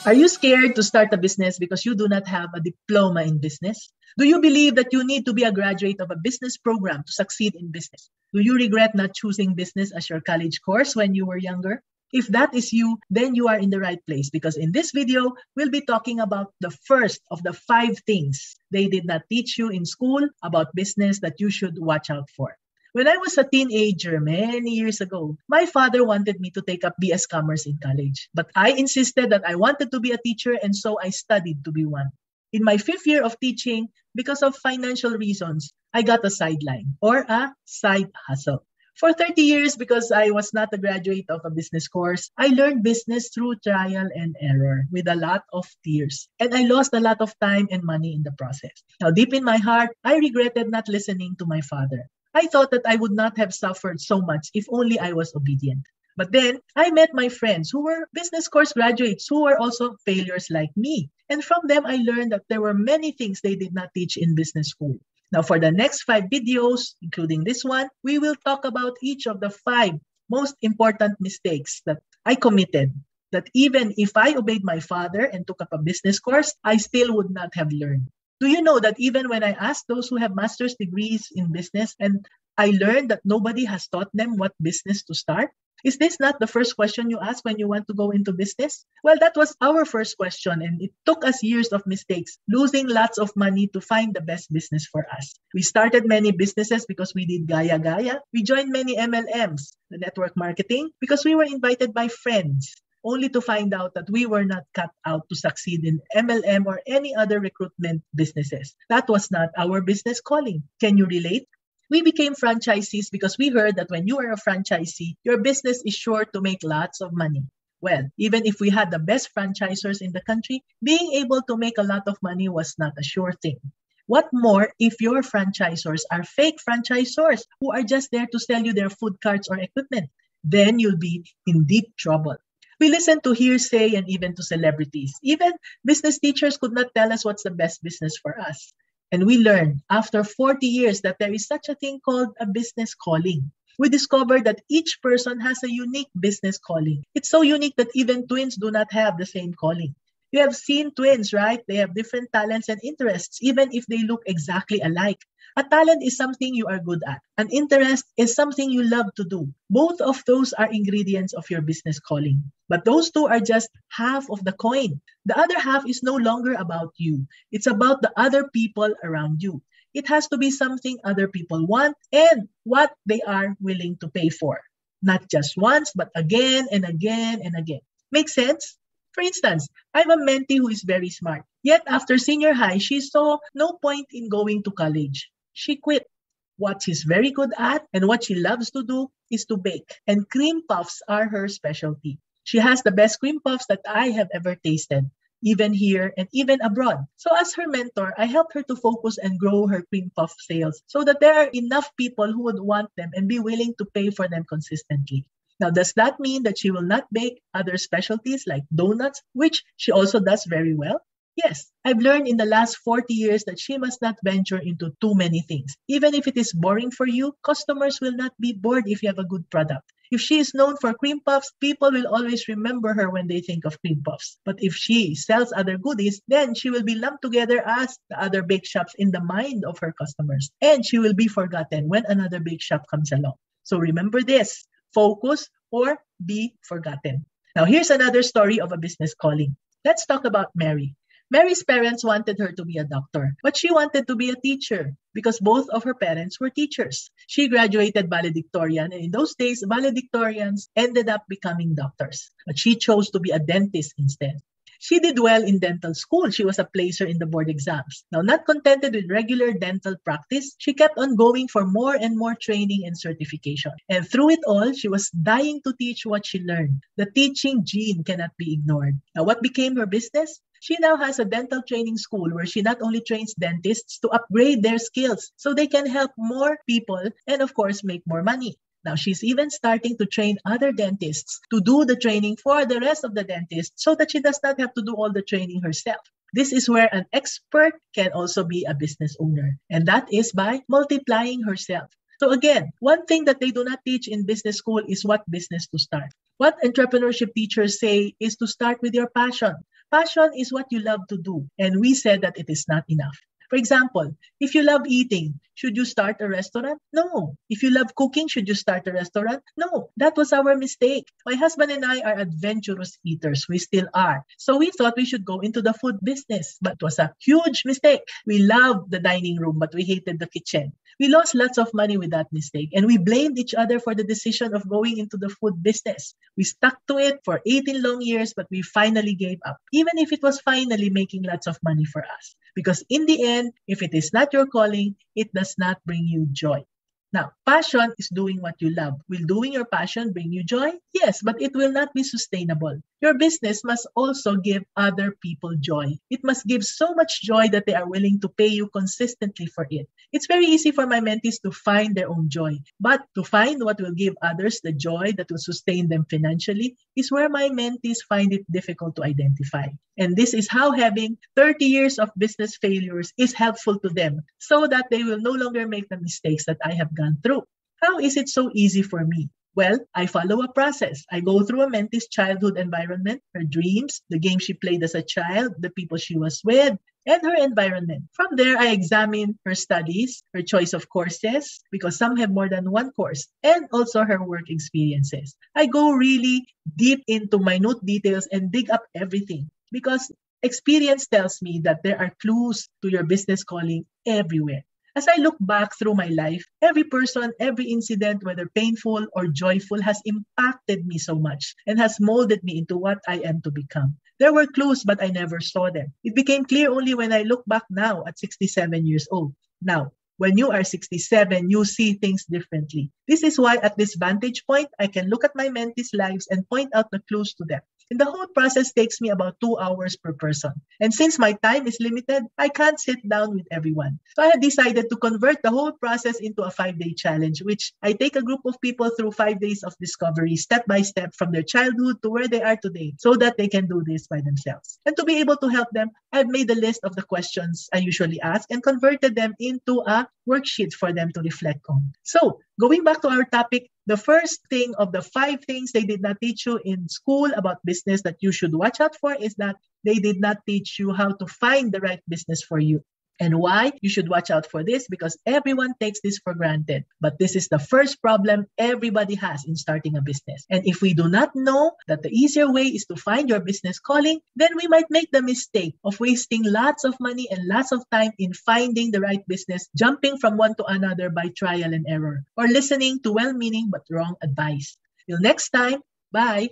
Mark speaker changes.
Speaker 1: Are you scared to start a business because you do not have a diploma in business? Do you believe that you need to be a graduate of a business program to succeed in business? Do you regret not choosing business as your college course when you were younger? If that is you, then you are in the right place because in this video, we'll be talking about the first of the 5 things they did not teach you in school about business that you should watch out for. When I was a teenager many years ago, my father wanted me to take up BS Commerce in college. But I insisted that I wanted to be a teacher and so I studied to be one. In my 5th year of teaching, because of financial reasons, I got a sideline or a side hustle. For 30 years, because I was not a graduate of a business course, I learned business through trial and error with a lot of tears. And I lost a lot of time and money in the process. Now, deep in my heart, I regretted not listening to my father. I thought that I would not have suffered so much if only I was obedient. But then, I met my friends who were business course graduates who were also failures like me. And from them, I learned that there were many things they did not teach in business school. Now, for the next 5 videos, including this one, we will talk about each of the 5 most important mistakes that I committed. That even if I obeyed my father and took up a business course, I still would not have learned. Do you know that even when I asked those who have master's degrees in business and I learned that nobody has taught them what business to start? Is this not the first question you ask when you want to go into business? Well, that was our first question and it took us years of mistakes, losing lots of money to find the best business for us. We started many businesses because we did gaya-gaya. We joined many MLMs, the network marketing, because we were invited by friends, only to find out that we were not cut out to succeed in MLM or any other recruitment businesses. That was not our business calling. Can you relate? We became franchisees because we heard that when you are a franchisee, your business is sure to make lots of money. Well, even if we had the best franchisors in the country, being able to make a lot of money was not a sure thing. What more if your franchisors are fake franchisors who are just there to sell you their food carts or equipment? Then you'll be in deep trouble. We listen to hearsay and even to celebrities. Even business teachers could not tell us what's the best business for us. And we learned after 40 years that there is such a thing called a business calling. We discovered that each person has a unique business calling. It's so unique that even twins do not have the same calling. You have seen twins, right? They have different talents and interests, even if they look exactly alike. A talent is something you are good at. An interest is something you love to do. Both of those are ingredients of your business calling. But those two are just half of the coin. The other half is no longer about you. It's about the other people around you. It has to be something other people want and what they are willing to pay for. Not just once, but again and again and again. Make sense? For instance, I have a mentee who is very smart. Yet after senior high, she saw no point in going to college. She quit. What she's very good at and what she loves to do is to bake. And cream puffs are her specialty. She has the best cream puffs that I have ever tasted, even here and even abroad. So as her mentor, I helped her to focus and grow her cream puff sales so that there are enough people who would want them and be willing to pay for them consistently. Now, does that mean that she will not bake other specialties like donuts, which she also does very well? Yes, I've learned in the last 40 years that she must not venture into too many things. Even if it is boring for you, customers will not be bored if you have a good product. If she is known for cream puffs, people will always remember her when they think of cream puffs. But if she sells other goodies, then she will be lumped together as the other bake shops in the mind of her customers. And she will be forgotten when another bake shop comes along. So remember this, focus or be forgotten. Now here's another story of a business calling. Let's talk about Mary. Mary's parents wanted her to be a doctor, but she wanted to be a teacher because both of her parents were teachers. She graduated valedictorian, and in those days, valedictorians ended up becoming doctors. But she chose to be a dentist instead. She did well in dental school. She was a placer in the board exams. Now, not contented with regular dental practice, she kept on going for more and more training and certification. And through it all, she was dying to teach what she learned. The teaching gene cannot be ignored. Now, what became her business? She now has a dental training school where she not only trains dentists to upgrade their skills so they can help more people and, of course, make more money. Now, she's even starting to train other dentists to do the training for the rest of the dentists so that she does not have to do all the training herself. This is where an expert can also be a business owner, and that is by multiplying herself. So again, one thing that they do not teach in business school is what business to start. What entrepreneurship teachers say is to start with your passion. Passion is what you love to do, and we said that it is not enough. For example, if you love eating, should you start a restaurant? No. If you love cooking, should you start a restaurant? No. That was our mistake. My husband and I are adventurous eaters. We still are. So we thought we should go into the food business, but it was a huge mistake. We loved the dining room, but we hated the kitchen. We lost lots of money with that mistake, and we blamed each other for the decision of going into the food business. We stuck to it for 18 long years, but we finally gave up, even if it was finally making lots of money for us. Because in the end, if it is not your calling, it does not bring you joy. Now, passion is doing what you love. Will doing your passion bring you joy? Yes, but it will not be sustainable. Your business must also give other people joy. It must give so much joy that they are willing to pay you consistently for it. It's very easy for my mentees to find their own joy, but to find what will give others the joy that will sustain them financially is where my mentees find it difficult to identify. And this is how having 30 years of business failures is helpful to them so that they will no longer make the mistakes that I have gone through. How is it so easy for me? Well, I follow a process. I go through a mentee's childhood environment, her dreams, the game she played as a child, the people she was with, and her environment. From there, I examine her studies, her choice of courses, because some have more than one course, and also her work experiences. I go really deep into minute details and dig up everything because experience tells me that there are clues to your business calling everywhere. As I look back through my life, every person, every incident, whether painful or joyful, has impacted me so much and has molded me into what I am to become. There were clues, but I never saw them. It became clear only when I look back now at 67 years old. Now, when you are 67, you see things differently. This is why at this vantage point, I can look at my mentees' lives and point out the clues to them. And the whole process takes me about 2 hours per person. And since my time is limited, I can't sit down with everyone. So I have decided to convert the whole process into a 5-day challenge, which I take a group of people through 5 days of discovery, step by step, from their childhood to where they are today, so that they can do this by themselves. And to be able to help them, I've made a list of the questions I usually ask and converted them into a worksheet for them to reflect on. So, going back to our topic, the first thing of the 5 things they did not teach you in school about business that you should watch out for is that they did not teach you how to find the right business for you. And why you should watch out for this? Because everyone takes this for granted. But this is the first problem everybody has in starting a business. And if we do not know that the easier way is to find your business calling, then we might make the mistake of wasting lots of money and lots of time in finding the right business, jumping from one to another by trial and error, or listening to well-meaning but wrong advice. Till next time, bye!